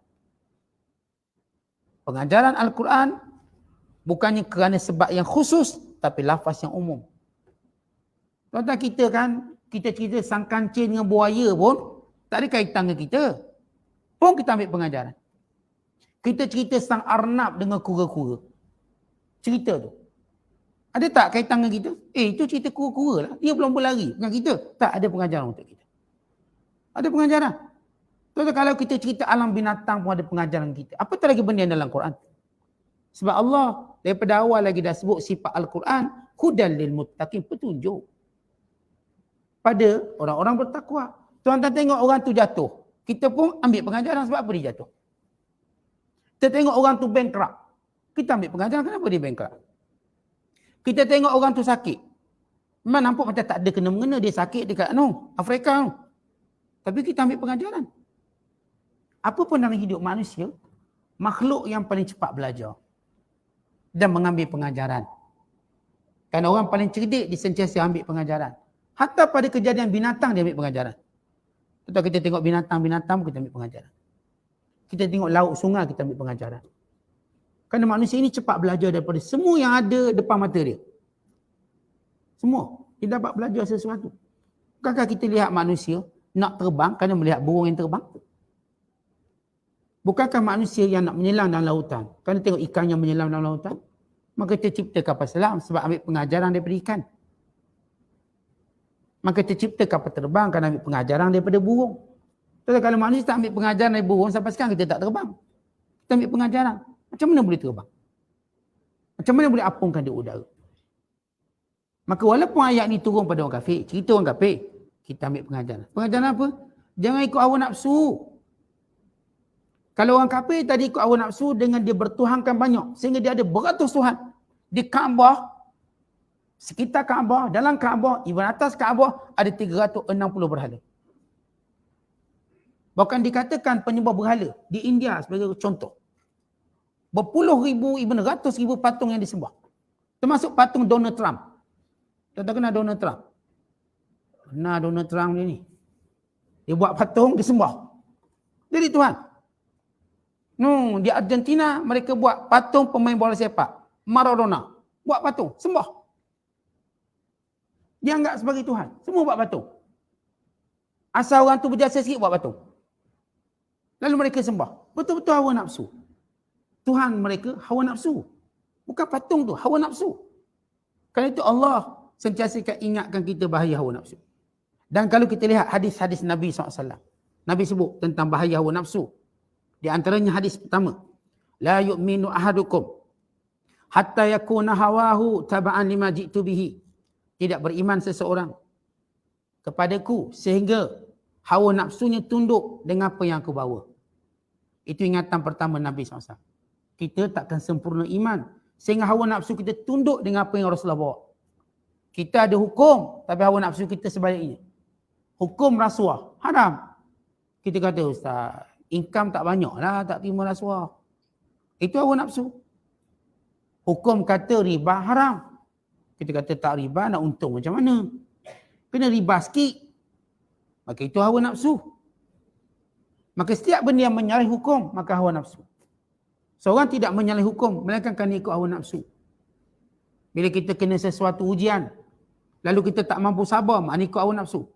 Pengajaran Al-Quran bukannya kerana sebab yang khusus, tapi lafaz yang umum. Tuan-tuan, kita kan, kita cerita sang kancil dengan buaya pun, tak ada kaitan dengan kita. Pun kita ambil pengajaran. Kita cerita sang arnab dengan kura-kura. Cerita tu. Ada tak kaitan dengan kita? Itu cerita kura-kura lah. Dia belum berlari. Bukan kita. Tak ada pengajaran untuk kita. Ada pengajaran. Tuan-tuan, kalau kita cerita alam binatang pun ada pengajaran kita. Apa tak lagi benda yang dalam Quran? Sebab Allah daripada awal lagi dah sebut sifat Al-Quran, hudal lil muttaqin, petunjuk pada orang-orang bertakwa. Tuan-tuan tengok orang tu jatuh. Kita pun ambil pengajaran sebab apa dia jatuh. Kita tengok orang tu bankrupt. Kita ambil pengajaran kenapa dia bankrupt. Kita tengok orang tu sakit. Memang nampak macam tak ada kena-mengena dia sakit dekat Afrika. Tapi kita ambil pengajaran. Apa pun dalam hidup manusia, makhluk yang paling cepat belajar dan mengambil pengajaran. Kan orang paling cerdik dia sentiasa ambil pengajaran. Hatta pada kejadian binatang dia ambil pengajaran. Contoh kita tengok binatang-binatang kita ambil pengajaran. Kita tengok laut sungai kita ambil pengajaran. Kerana manusia ini cepat belajar daripada semua yang ada depan mata dia. Semua. Dia dapat belajar sesuatu. Bukankah kita lihat manusia nak terbang kerana melihat burung yang terbang? Bukankah manusia yang nak menyelam dalam lautan kerana tengok ikan yang menyelam dalam lautan? Maka tercipta kapal selam sebab ambil pengajaran daripada ikan. Maka tercipta kapal terbang kerana ambil pengajaran daripada burung. Jadi kalau manusia tak ambil pengajaran dari burung, sampai sekarang kita tak terbang. Kita ambil pengajaran. Macam mana boleh terbang? Macam mana boleh apungkan di udara? Maka walaupun ayat ni turun pada orang kafir, cerita orang kafir, kita ambil pengajaran. Pengajaran apa? Jangan ikut hawa nafsu. Kalau orang kafir tadi ikut hawa nafsu dengan dia bertuhankan banyak. Sehingga dia ada beratus Tuhan. Di Kaabah, sekitar Kaabah, dalam Kaabah, even atas Kaabah, ada 360 berhala. Bahkan dikatakan penyembah berhala di India sebagai contoh. Berpuluh ribu, even ratus ribu patung yang disembah. Termasuk patung Donald Trump. Tak kenal Donald Trump? Kenal Donald Trump ni. Dia buat patung, disembah. Jadi Tuhan. Di Argentina, mereka buat patung pemain bola sepak. Maradona. Buat patung, sembah. Dia anggap sebagai Tuhan. Semua buat patung. Asal orang tu berjasa sikit, buat patung. Lalu mereka sembah. Betul-betul hawa nafsu. Tuhan mereka hawa nafsu. Bukan patung tu, hawa nafsu. Kerana itu Allah sentiasa ingatkan kita bahaya hawa nafsu. Dan kalau kita lihat hadis-hadis Nabi SAW. Nabi sebut tentang bahaya hawa nafsu. Di antaranya hadis pertama. La yu'minu ahadukum hatta yakuna hawahu taba'an lima ji'tu bihi. Tidak beriman seseorang kepadaku sehingga hawa nafsunya tunduk dengan apa yang aku bawa. Itu ingatan pertama Nabi SAW. Kita takkan sempurna iman sehingga hawa nafsu kita tunduk dengan apa yang Rasulullah bawa. Kita ada hukum tapi hawa nafsu kita sebaliknya. Hukum rasuah haram. Kita kata ustaz, income tak banyak lah, tak terima rasuah. Itu hawa nafsu. Hukum kata riba haram. Kita kata tak riba, nak untung macam mana? Kena riba sikit. Maka itu hawa nafsu. Maka setiap benda yang menyalahi hukum, maka hawa nafsu. Seorang tidak menyalahi hukum, melainkan kerana ikut hawa nafsu. Bila kita kena sesuatu ujian, lalu kita tak mampu sabar, maknanya ikut hawa nafsu.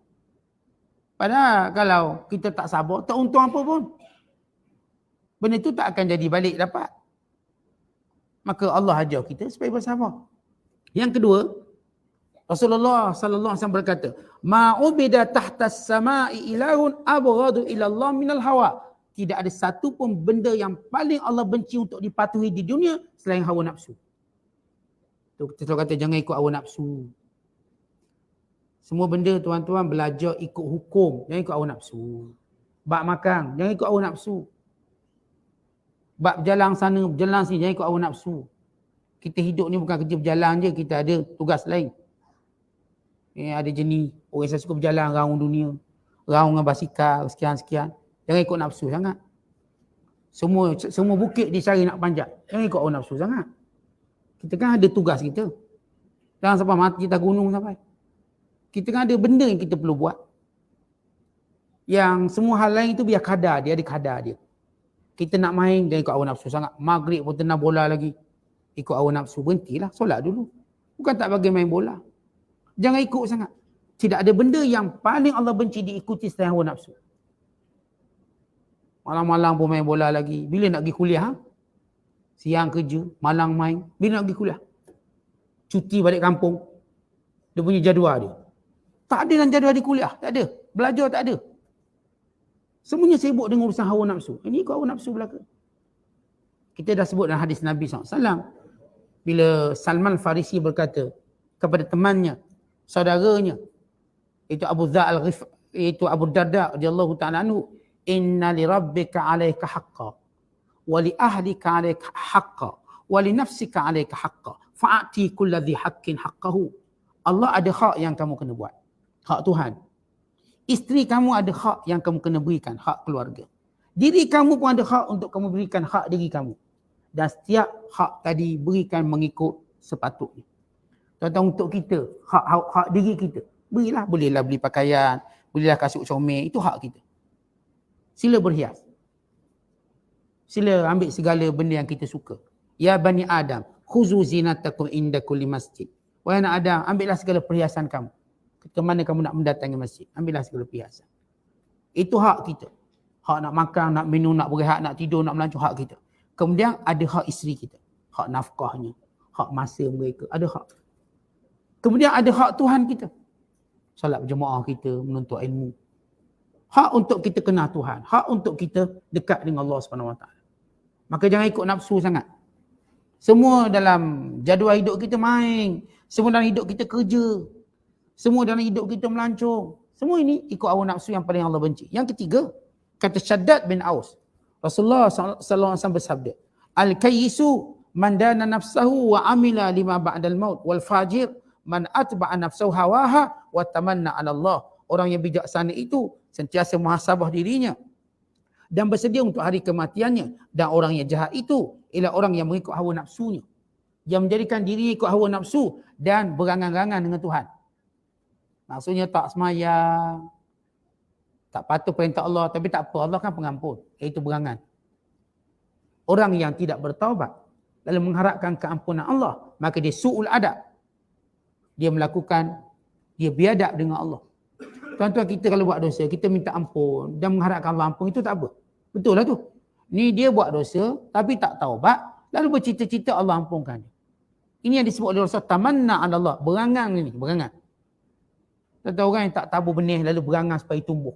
Padahal kalau kita tak sabar, tak untung apa pun. Benda itu tak akan jadi balik dapat. Maka Allah ajar kita supaya bersabar. Yang kedua, Rasulullah sallallahu alaihi wasallam berkata, "Ma'ubida tahtas sama'i ilahun abghadu ila Allah minal hawa." Tidak ada satu pun benda yang paling Allah benci untuk dipatuhi di dunia selain hawa nafsu. Tu kita selalu kata jangan ikut hawa nafsu. Semua benda tuan-tuan belajar ikut hukum, jangan ikut hawa nafsu. Bab makan, jangan ikut hawa nafsu. Bab berjalan sana, berjalan sini, jangan ikut hawa nafsu. Kita hidup ni bukan kerja berjalan je, kita ada tugas lain. Ada jenis orang yang suka berjalan raung dunia, raung dengan basikal, sekian-sekian. Jangan ikut nafsu sangat. Semua bukit dicari nak panjat. Jangan ikut hawa nafsu sangat. Kita kan ada tugas kita. Jangan sampai mati kita gunung sampai. Kita kan ada benda yang kita perlu buat. Yang semua hal lain itu biar kadar dia, ada kadar dia. Kita nak main, jangan ikut hawa nafsu sangat. Maghrib pun tengah bola lagi. Ikut hawa nafsu, berhentilah, solat dulu. Bukan tak bagi main bola. Jangan ikut sangat. Tidak ada benda yang paling Allah benci diikuti selain hawa nafsu. Malam-malam pun main bola lagi. Bila nak pergi kuliah? Siang kerja, malam main. Bila nak pergi kuliah? Cuti balik kampung. Dia punya jadual dia. Tak ada dalam jadual di kuliah. Tak ada. Belajar tak ada. Semuanya sibuk dengan urusan hawa nafsu. Ini ikut hawa nafsu belaka. Kita dah sebut dalam hadis Nabi SAW. Bila Salman Farisi berkata kepada temannya, saudaranya, itu Abu Darda radhiyallahu ta'ala anhu, "Inna li rabbika 'alaika haqqan wa li ahlika 'alaika haqqan wa li nafsika 'alaika haqqan fa'ati kulli dhi haqqin haqqahu. Allah ada hak yang kamu kena buat. Hak Tuhan. Isteri kamu ada hak yang kamu kena berikan, hak keluarga. Diri kamu pun ada hak untuk kamu berikan hak diri kamu. Dan setiap hak tadi berikan mengikut sepatutnya. Tuan-tuan, untuk kita, hak diri kita, berilah. Bolehlah beli pakaian, bolehlah kasut comel, itu hak kita. Sila berhias. Sila ambil segala benda yang kita suka. Ya Bani Adam, khuzu zinatakum inda kulli masjid. Wahai anak Adam, ambillah segala perhiasan kamu. Ke mana kamu nak mendatangi masjid, ambillah segala perhiasan. Itu hak kita. Hak nak makan, nak minum, nak berehat, nak tidur, nak melancong, hak kita. Kemudian ada hak isteri kita. Hak nafkahnya, hak masa mereka, ada hak. Kemudian ada hak Tuhan kita. Solat berjemaah kita, menuntut ilmu. Hak untuk kita kenal Tuhan. Hak untuk kita dekat dengan Allah SWT. Maka jangan ikut nafsu sangat. Semua dalam jadual hidup kita main. Semua dalam hidup kita kerja. Semua dalam hidup kita melancong. Semua ini ikut hawa nafsu yang paling Allah benci. Yang ketiga, kata Syaddad bin Aus. Rasulullah SAW bersabda, Al-kayyisu man dana nafsahu wa amila lima ba'dal maut wal fajir man atba'a nafsahu hawaha wa tamanna 'ala Allah. Orang yang bijaksana itu sentiasa muhasabah dirinya dan bersedia untuk hari kematiannya. Dan orang yang jahat itu ialah orang yang mengikut hawa nafsunya, yang menjadikan dirinya ikut hawa nafsu dan berangan-angan dengan Tuhan. Maksudnya tak semayang, tak patuh perintah Allah, tapi tak apa, Allah kan pengampun, iaitu berangan. Orang yang tidak bertaubat lalu mengharapkan keampunan Allah, maka dia su'ul adab. Dia biadab dengan Allah. Tuan-tuan, kita kalau buat dosa, kita minta ampun dan mengharapkan Allah ampun, itu tak apa. Betul lah tu. Ni dia buat dosa tapi tak taubat, lalu bercita-cita Allah ampunkan dia. Ini yang disebut oleh Rasul tamanna 'ala Allah, berangan ini, berangan. Tuan-tuan, orang yang tak tabur benih lalu berangan supaya tumbuh.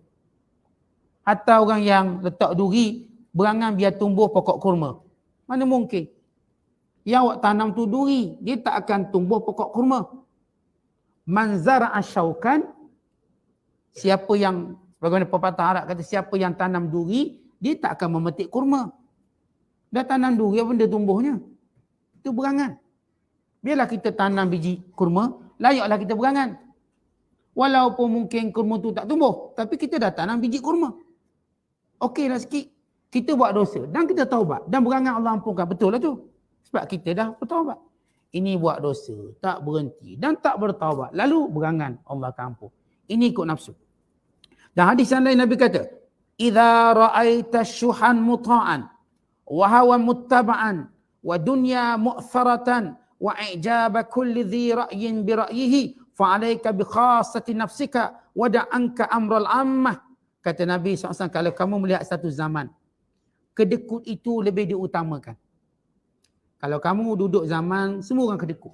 Atau orang yang letak duri, berangan biar tumbuh pokok kurma. Mana mungkin? Yang awak tanam tu duri, dia tak akan tumbuh pokok kurma. Man zara'a syaukan, siapa yang, bagaimana pepatah Arab kata, siapa yang tanam duri, dia tak akan memetik kurma. Dah tanam duri, apa benda tumbuhnya? Itu berangan. Biarlah kita tanam biji kurma, layaklah kita berangan. Walaupun mungkin kurma tu tak tumbuh, tapi kita dah tanam biji kurma. Okeylah sikit. Kita buat dosa dan kita taubat dan berangan Allah ampunkan. Betul lah tu. Sebab kita dah bertaubat. Ini buat dosa, tak berhenti dan tak bertaubat, lalu berangan Allah akan ampun. Ini ikut nafsu. Dan hadis yang lain Nabi kata, "Idza ra'aita syuhan muta'an wa hawan muttaba'an wa dunya mu'tharatan wa i'jaba kulli dhi ra'yin bi ra'yihi fa'alaika bi khassati nafsika wa da'anka amral ammah." Kata Nabi SAW, kalau kamu melihat satu zaman, kedekut itu lebih diutamakan. Kalau kamu duduk zaman, semua orang kedekut.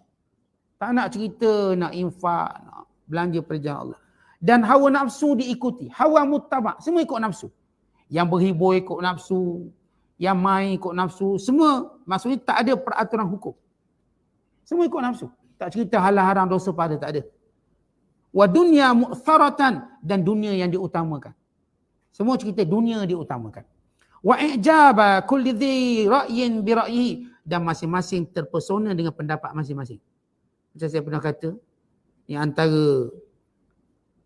Tak nak cerita, nak infak, nak belanja perjalanan Allah. Dan hawa nafsu diikuti. Hawa muttaba', semua ikut nafsu. Yang berhibur ikut nafsu, yang main ikut nafsu, semua maksudnya tak ada peraturan hukum. Semua ikut nafsu. Tak cerita halal haram dosa pada, tak ada. Wa dunya mu'tharatan, dan dunia yang diutamakan. Semua cerita dunia diutamakan. Wa i'jaba kulli dhi ra'yin bi ra'yihi, dan masing-masing terpesona dengan pendapat masing-masing. Macam saya pernah kata, yang antara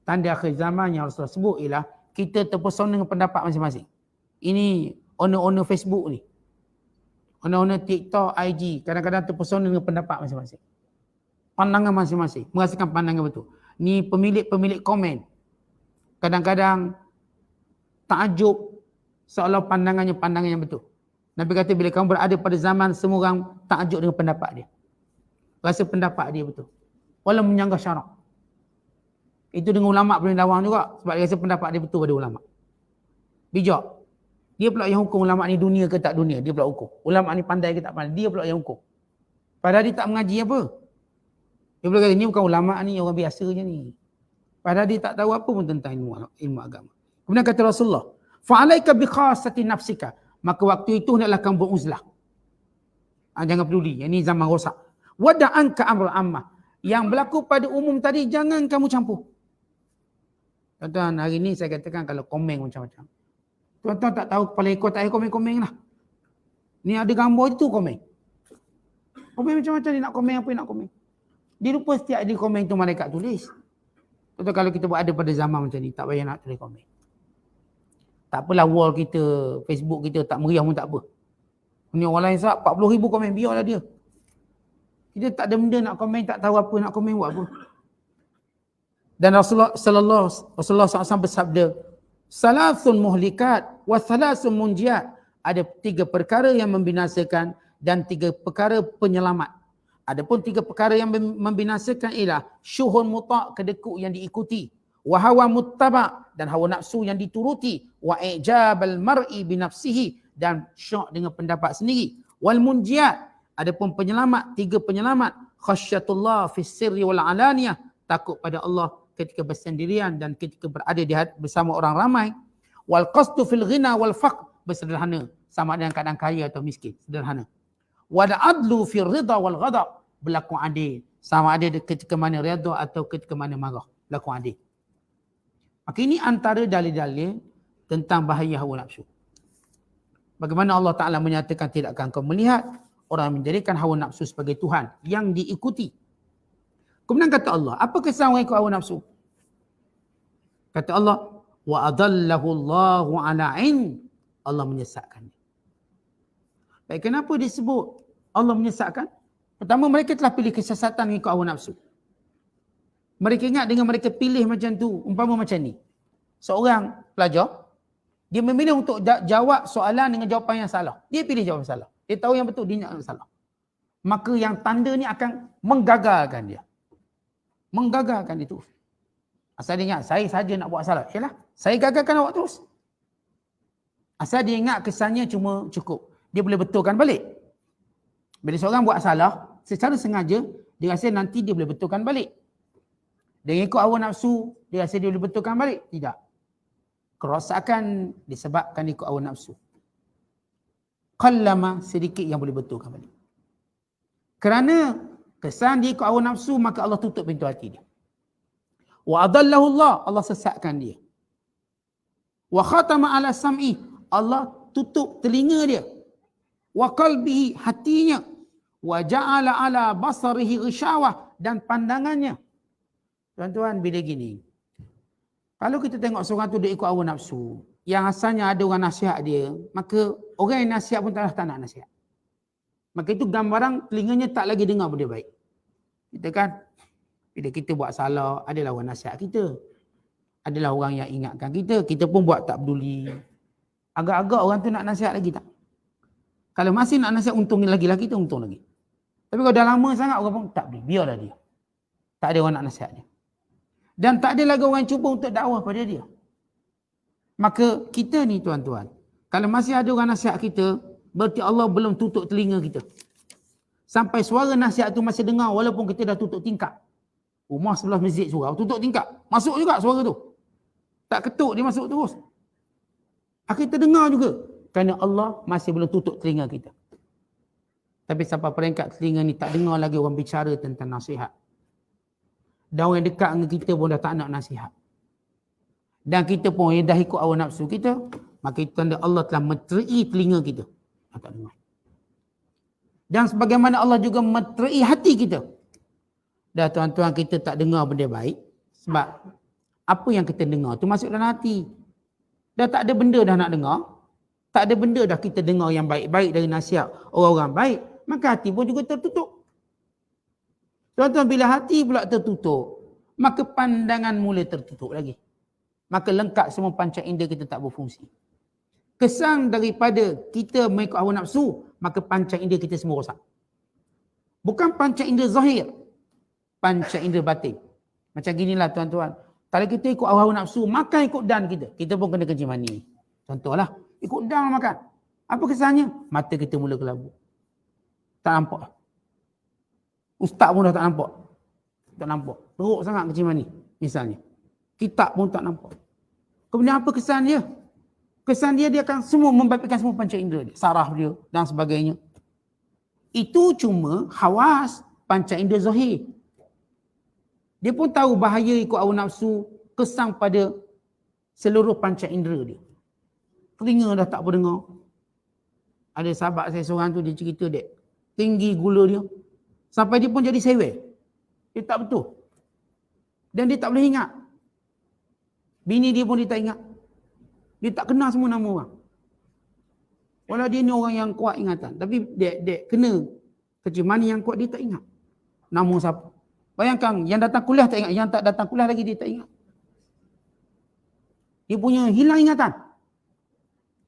tanda akhir zaman yang Rasulullah sebut ialah kita terpesona dengan pendapat masing-masing. Ini owner-owner Facebook ni, owner-owner TikTok, IG, kadang-kadang terpesona dengan pendapat masing-masing. Pandangan masing-masing, merasakan pandangan betul. Ni pemilik-pemilik komen, kadang-kadang takjub seolah pandangannya pandangan yang betul. Nabi kata bila kamu berada pada zaman, semua orang takjub dengan pendapat dia. Rasa pendapat dia betul. Walau menyanggah syarak. Itu dengan ulama' boleh lawan juga. Sebab dia rasa pendapat dia betul pada ulama'. Bijak. Dia pula yang hukum ulama' ni dunia ke tak dunia. Dia pula hukum. Ulama' ni pandai ke tak pandai. Dia pula yang hukum. Padahal dia tak mengaji apa. Dia pula kata ni bukan ulama' ni, orang biasa je ni. Padahal dia tak tahu apa pun tentang ilmu agama. Kemudian kata Rasulullah, fa'alaika bi khassati nafsika, maka waktu itu hendaklah kamu beruzlah. Jangan peduli, ini zaman rosak. Wada'anka amrul ammah, yang berlaku pada umum tadi jangan kamu campur. Tuan-tuan, hari ni saya katakan kalau komen macam-macam. Tuan-tuan tak tahu kepala ekor tak payah komen-komen lah. Ni ada gambar itu komen. Komen macam-macam dia nak komen apa yang nak komen. Dia lupa setiap dia komen tu malaikat tulis. Betul kalau kita buat ada pada zaman macam ni, tak payah nak tulis komen. Tak apalah wall kita, Facebook kita tak meriah pun tak apa. Ni orang lain sahab 40,000 komen, biarlah dia. Kita tak ada benda nak komen, tak tahu apa nak komen, buat apa. Dan Rasulullah SAW bersabda, salasun muhlikat wa salasun munjiat. Ada 3 perkara yang membinasakan dan 3 perkara penyelamat. Adapun 3 perkara yang membinasakan ialah syuhun muta', kedekut yang diikuti, wa hawa muttaba', dan hawa nafsu yang dituruti, wa ijabal mar'i binafsihi, dan syok dengan pendapat sendiri, wal munjiat. Adapun penyelamat, 3 penyelamat, khasyatullah fis sirri wal alaniyah, takut pada Allah ketika bersendirian dan ketika berada bersama orang ramai, wal qasdu fil ghina wal faqr, bersederhana, sama dengan keadaan kaya atau miskin, sederhana. Wal adlu fil ridha wal ghadab, berlaku adil, sama ada ketika mana redha atau ketika mana marah, berlaku adil. Maka ini antara dalil-dalil tentang bahaya hawa nafsu. Bagaimana Allah Ta'ala menyatakan tidak akan kau melihat orang menjadikan hawa nafsu sebagai Tuhan yang diikuti. Kemudian kata Allah, apa kesan orang ikut hawa nafsu? Kata Allah, wa adallahu Allahu ala ilm, Allah menyesatkan dia. Baik, kenapa disebut Allah menyesatkan? Pertama, mereka telah pilih kesesatan mengikut hawa nafsu. Mereka ingat dengan mereka pilih macam tu, umpama macam ni. Seorang pelajar, dia memilih untuk jawab soalan dengan jawapan yang salah. Dia pilih jawapan salah. Dia tahu yang betul, dia ingat yang salah. Maka yang tanda ni akan menggagalkan dia. Menggagalkan dia terus. Asal dia ingat, saya saja nak buat salah. Yalah, saya gagalkan awak terus. Asal dia ingat kesannya cuma cukup. Dia boleh betulkan balik. Bila seorang buat salah, secara sengaja, dia rasa nanti dia boleh betulkan balik. Dia ikut hawa nafsu, dia rasa dia boleh betulkan balik. Tidak. Kerosakan disebabkan ikut hawa nafsu. Qallama, sedikit yang boleh betulkan balik. Kerana kesan dia ikut hawa nafsu, maka Allah tutup pintu hati dia. Wa adallahu Allah, Allah sesatkan dia. Wa khatama ala sam'i, Allah tutup telinga dia. Wa qalbihi, hatinya. Wa ja'ala ala basarihi ghisyawah, dan pandangannya. Tuan-tuan, bila gini, kalau kita tengok seorang tu dia ikut hawa nafsu, yang asalnya ada orang nasihat dia, maka orang yang nasihat pun tak nak nasihat. Maka itu gambaran telinganya tak lagi dengar benda baik. Kita kan, bila kita buat salah, adalah orang nasihat kita. Adalah orang yang ingatkan kita, kita pun buat tak peduli. Agak-agak orang tu nak nasihat lagi tak? Kalau masih nak nasihat, untung lagi-lagi kita untung lagi. Tapi kalau dah lama sangat, orang pun tak boleh, biarlah dia. Tak ada orang nak nasihat dia. Dan tak ada lagi orang yang cuba untuk dakwah pada dia. Maka kita ni tuan-tuan, kalau masih ada orang nasihat kita, berarti Allah belum tutup telinga kita. Sampai suara nasihat tu masih dengar walaupun kita dah tutup tingkap. Rumah sebelah masjid surau, tutup tingkap. Masuk juga suara tu. Tak ketuk, dia masuk terus. Kita dengar juga. Kerana Allah masih belum tutup telinga kita. Tapi sampai peringkat telinga ni tak dengar lagi orang bicara tentang nasihat. Dan orang yang dekat dengan kita pun dah tak nak nasihat. Dan kita pun yang dah ikut hawa nafsu kita, maka itu tanda Allah telah meterai telinga kita. Tak dengar. Dan sebagaimana Allah juga meterai hati kita. Dah tuan-tuan, kita tak dengar benda baik. Sebab apa yang kita dengar tu masuk dalam hati. Dah tak ada benda dah nak dengar. Tak ada benda dah kita dengar yang baik-baik dari nasihat orang-orang baik. Maka hati pun juga tertutup. Tuan-tuan, bila hati pula tertutup, maka pandangan mula tertutup lagi. Maka lengkap semua panca indera kita tak berfungsi. Kesan daripada kita mengikut hawa nafsu, maka panca indera kita semua rosak. Bukan panca indera zahir, panca indera batin. Macam ginilah tuan-tuan. Kalau kita ikut hawa nafsu, makan ikut dan kita. Kita pun kena kencing mani. Contohlah, ikut dan makan. Apa kesannya? Mata kita mula kelabu. Tak nampak. Ustaz pun dah tak nampak. Tak nampak. Teruk sangat kencing mani, misalnya. Kitab pun tak nampak. Kemudian apa kesan dia? Kesan dia akan semua membabitkan semua panca indera dia. Saraf dia dan sebagainya. Itu cuma hawas, panca indera zahir. Dia pun tahu bahaya ikut hawa nafsu, kesan pada seluruh panca indera dia. Telinga dah tak berdengar. Ada sahabat saya seorang tu, dia cerita dek, tinggi gula dia sampai dia pun jadi sewel. Dia tak betul. Dan dia tak boleh ingat. Bini dia pun dia tak ingat. Dia tak kenal semua nama orang. Walau dia ni orang yang kuat ingatan. Tapi dek kena kecil mana yang kuat dia tak ingat. Nama siapa. Bayangkan yang datang kuliah tak ingat. Yang tak datang kuliah lagi dia tak ingat. Dia punya hilang ingatan.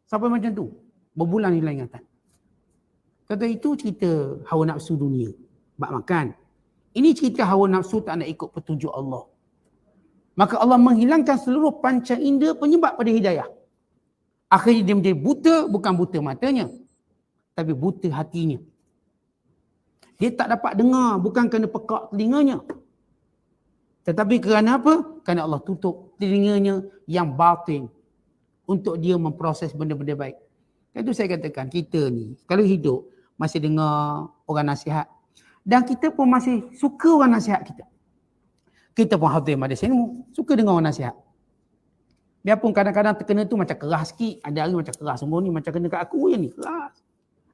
Sampai macam tu. Berbulan hilang ingatan. Kata itu cerita hawa nafsu dunia. Bak makan. Ini cerita hawa nafsu tak nak ikut petunjuk Allah. Maka Allah menghilangkan seluruh panca indera penyebab pada hidayah. Akhirnya dia menjadi buta, bukan buta matanya. Tapi buta hatinya. Dia tak dapat dengar, bukan kerana pekak telinganya. Tetapi kerana apa? Kerana Allah tutup telinganya yang batin. Untuk dia memproses benda-benda baik. Itu saya katakan, kita ni, kalau hidup, masih dengar orang nasihat. Dan kita pun masih suka orang nasihat kita. Kita pun hadir majlis ilmu, suka dengar orang nasihat. Biarpun kadang-kadang terkena tu macam keras sikit. Ada hari macam keras sungguh ni, macam kena kat aku je ni, keras.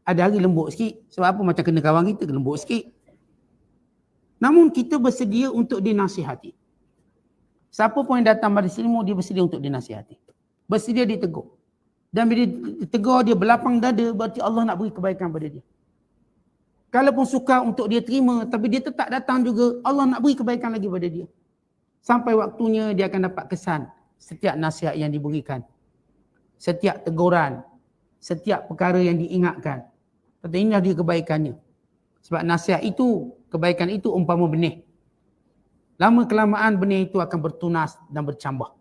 Ada hari lembut sikit. Sebab apa? Macam kena kawan kita, lembut sikit. Namun kita bersedia untuk dinasihati. Siapa pun yang datang majlis ilmu, dia bersedia untuk dinasihati. Bersedia ditegur. Dan bila ditegur, dia berlapang dada, berarti Allah nak beri kebaikan pada dia. Kalaupun sukar untuk dia terima, tapi dia tetap datang juga, Allah nak beri kebaikan lagi pada dia. Sampai waktunya dia akan dapat kesan setiap nasihat yang diberikan. Setiap teguran, setiap perkara yang diingatkan. Kata inilah dia kebaikannya. Sebab nasihat itu, kebaikan itu umpama benih. Lama kelamaan benih itu akan bertunas dan bercambah.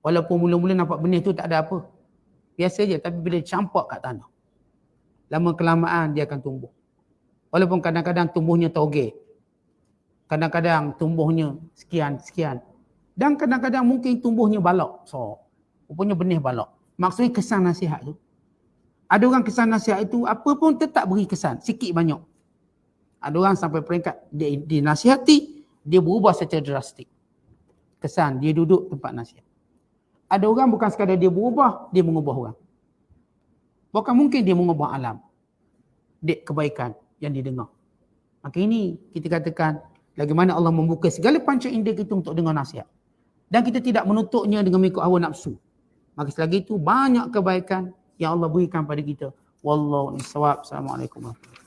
Walaupun mula-mula nampak benih itu tak ada apa. Biasa je, tapi bila campak kat tanah, lama kelamaan dia akan tumbuh. Walaupun kadang-kadang tumbuhnya toge. Kadang-kadang tumbuhnya sekian. Dan kadang-kadang mungkin tumbuhnya balok. So, rupanya benih balok. Maksudnya kesan nasihat tu. Ada orang kesan nasihat itu, apa pun tetap beri kesan. Sikit banyak. Ada orang sampai peringkat, dia dinasihati, dia berubah secara drastik. Kesan, dia duduk tempat nasihat. Ada orang bukan sekadar dia berubah, dia mengubah orang. Bahkan mungkin dia mengubah alam. Dek kebaikan yang didengar. Maka ini kita katakan, bagaimana Allah membuka segala panca indera kita untuk dengar nasihat. Dan kita tidak menutupnya dengan mengikut hawa nafsu. Maka selagi itu banyak kebaikan yang Allah berikan pada kita. Wallahu a'lam bishawab. Assalamualaikum warahmatullahi wabarakatuh.